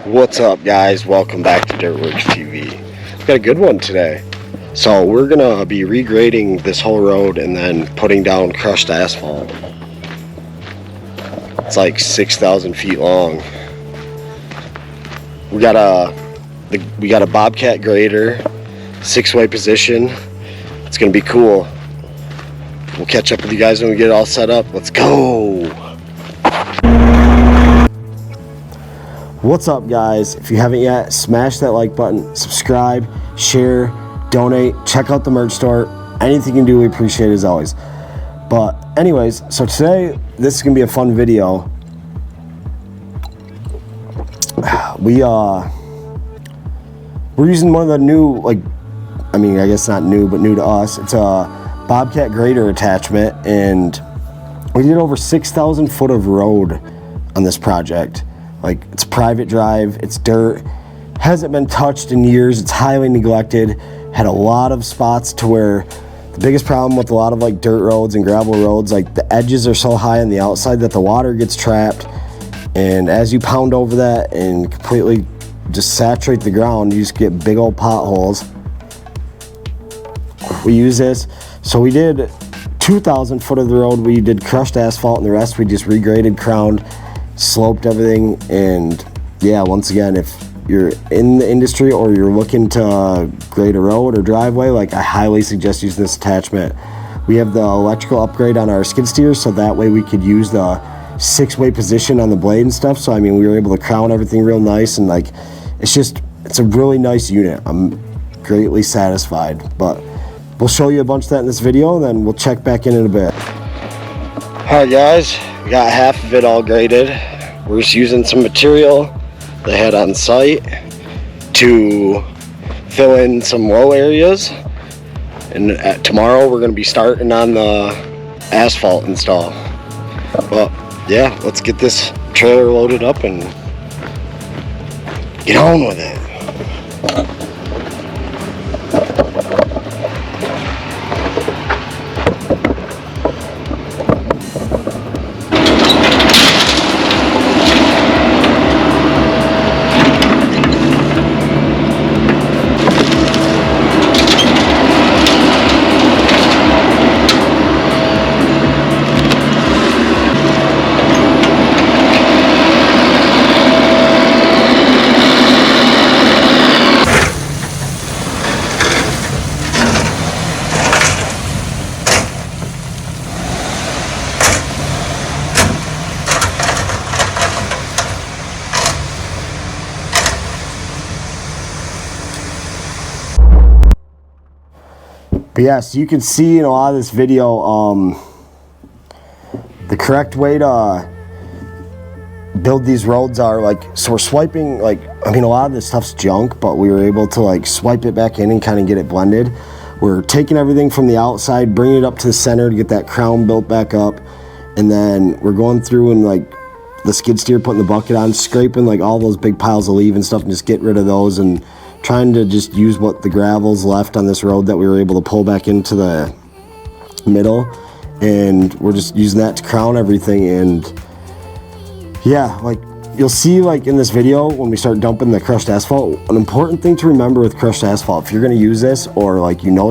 What's up, guys? Welcome back to Dirtworks TV. We've got a good one today. So we're gonna be regrading this whole road and then putting down crushed asphalt. It's like 6,000 feet long. We got a bobcat grader, 6-way position. It's gonna be cool. We'll catch up with you guys when we get it all set up. Let's go. What's up, guys? If you haven't yet, smash that like button, subscribe, share, donate, check out the merch store. Anything you can do, we appreciate it as always. But anyways, so today this is gonna be a fun video. We're using one of the new, I guess not new, but new to us. It's a bobcat grader attachment, and we did over 6,000 foot of road on this project. It's private drive, it's dirt, hasn't been touched in years, it's highly neglected, had a lot of spots to where the biggest problem with a lot of dirt roads and gravel roads, the edges are so high on the outside that the water gets trapped, and as you pound over that and completely just saturate the ground, you just get big old potholes. We use this, so we did 2,000 foot of the road, we did crushed asphalt, and the rest we just regraded, crowned, sloped everything. And yeah, once again, if you're in the industry or you're looking to grade a road or driveway, I highly suggest using this attachment. We have the electrical upgrade on our skid steer, so that way we could use the 6-way position on the blade and stuff. So we were able to crown everything real nice, and it's a really nice unit. I'm greatly satisfied, but we'll show you a bunch of that in this video, and then we'll check back in a bit. Alright, guys, we got half of it all graded. We're just using some material they had on site to fill in some low areas, and tomorrow we're going to be starting on the asphalt install. But yeah, let's get this trailer loaded up and get on with it. But yes, you can see in a lot of this video the correct way to build these roads are so we're swiping a lot of this stuff's junk, but we were able to swipe it back in and kind of get it blended. We're taking everything from the outside, bringing it up to the center to get that crown built back up, and then we're going through and the skid steer, putting the bucket on, scraping all those big piles of leaf and stuff and just get rid of those, and trying to just use what the gravel's left on this road that we were able to pull back into the middle, and we're just using that to crown everything. And yeah, you'll see in this video when we start dumping the crushed asphalt, an important thing to remember with crushed asphalt, if you're going to use this, or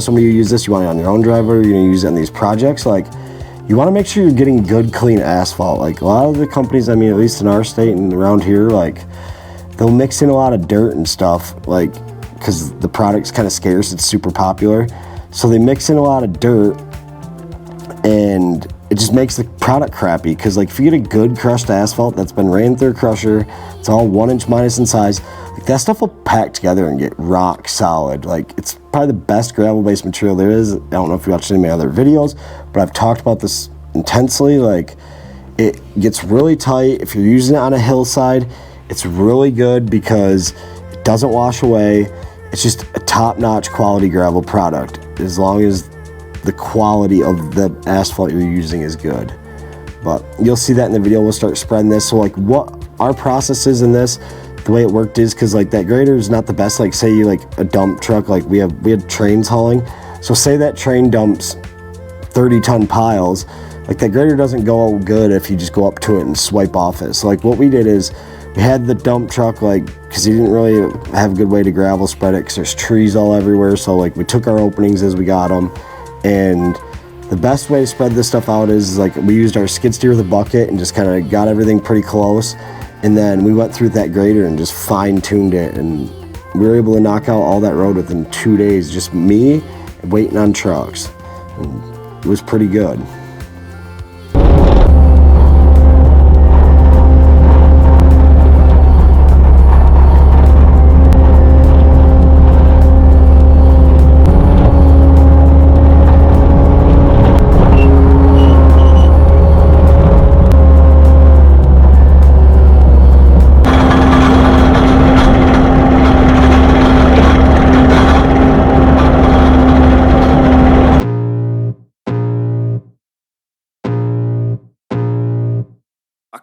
somebody who uses this, you want it on your own driveway, you're going to use it in these projects, you want to make sure you're getting good clean asphalt. A lot of the companies, at least in our state and around here, they'll mix in a lot of dirt and stuff, because the product's kind of scarce, it's super popular. So they mix in a lot of dirt, and it just makes the product crappy. Because if you get a good crushed asphalt that's been ran through a crusher, it's all 1 inch minus in size, that stuff will pack together and get rock solid. It's probably the best gravel-based material there is. I don't know if you watched any of my other videos, but I've talked about this intensely. It gets really tight. If you're using it on a hillside, it's really good because it doesn't wash away. It's just a top-notch quality gravel product, as long as the quality of the asphalt you're using is good. But you'll see that in the video. We'll start spreading this. So what our process is in this, the way it worked is, because that grader is not the best. Say you a dump truck, we had trains hauling. So say that train dumps 30-ton piles, that grader doesn't go good if you just go up to it and swipe off it. So what we did is We had the dump truck, like, because he didn't really have a good way to gravel spread it because there's trees all everywhere. So like we took our openings as we got them, and the best way to spread this stuff out is like we used our skid steer with a bucket and just kind of got everything pretty close, and then we went through that grader and just fine-tuned it, and we were able to knock out all that road within 2 days, just me waiting on trucks. And it was pretty good.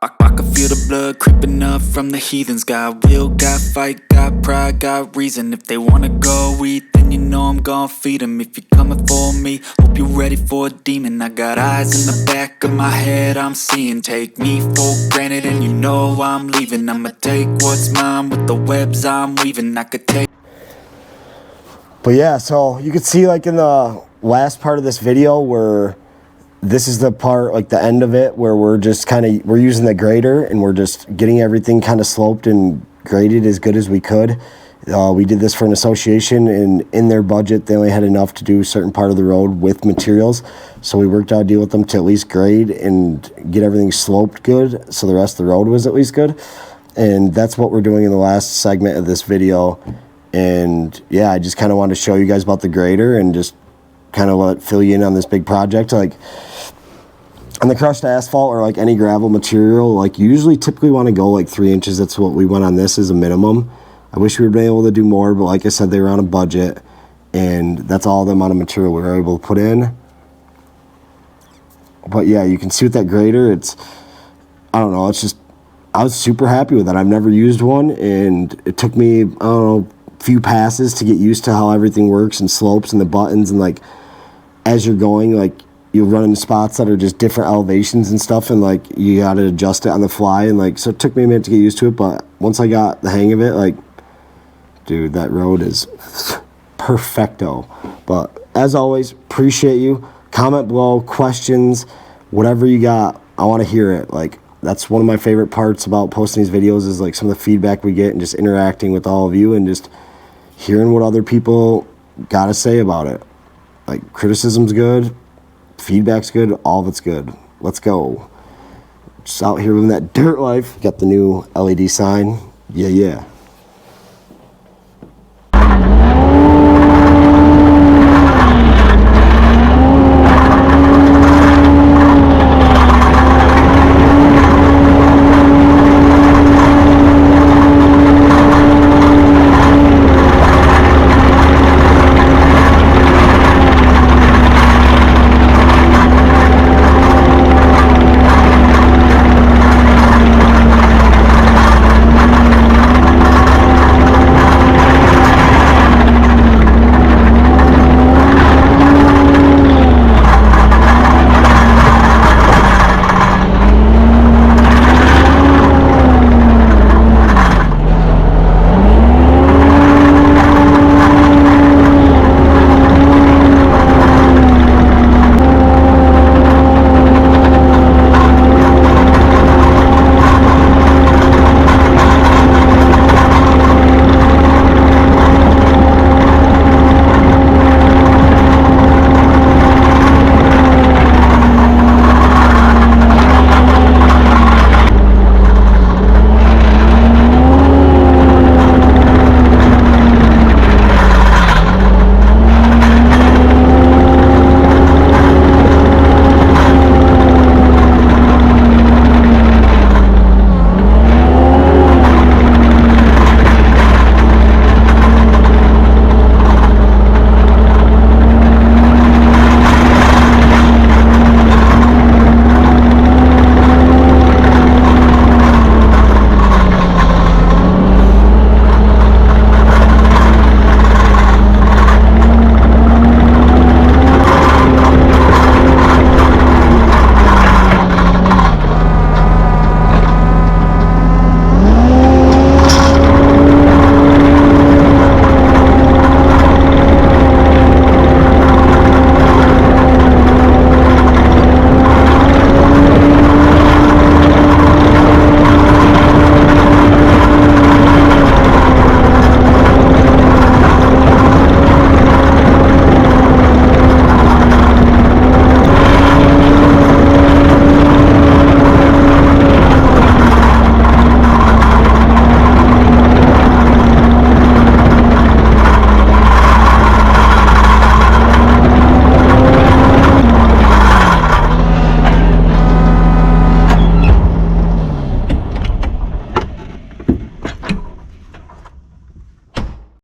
I can feel the blood creeping up from the heathens. Got will, got fight, got pride, got reason. If they wanna go eat, then you know I'm gon' feed them. If you're coming for me, hope you're ready for a demon. I got eyes in the back of my head, I'm seeing. Take me for granted and you know I'm leaving. I'ma take what's mine with the webs I'm weaving. I could take. But yeah, so you could see like in the last part of this video where this is the part, like the end of it, where we're just we're using the grader and we're just getting everything kind of sloped and graded as good as we could. We did this for an association, and in their budget, they only had enough to do a certain part of the road with materials. So we worked out a deal with them to at least grade and get everything sloped good, so the rest of the road was at least good. And that's what we're doing in the last segment of this video. And yeah, I just kind of wanted to show you guys about the grader and just kind of fill you in on this big project. Like on the crushed asphalt or like any gravel material, like you usually typically want to go like 3 inches. That's what we went on this as a minimum. I wish we would been able to do more, but like I said, they were on a budget, and that's all the amount of material we were able to put in. But yeah, you can see with that grader, it's, I don't know, it's just, I was super happy with it. I've never used one, and it took me, I don't know, a few passes to get used to how everything works and slopes and the buttons, and like as you're going, like you'll run into spots that are just different elevations and stuff, and like you got to adjust it on the fly, and like so it took me a minute to get used to it, but once I got the hang of it, like, dude, that road is perfecto. But as always, appreciate you. Comment below, questions, whatever you got, I want to hear it. Like, that's one of my favorite parts about posting these videos, is like some of the feedback we get and just interacting with all of you and just hearing what other people got to say about it. Like, criticism's good, feedback's good, all of it's good. Let's go. Just out here living that dirt life. Got the new LED sign. Yeah.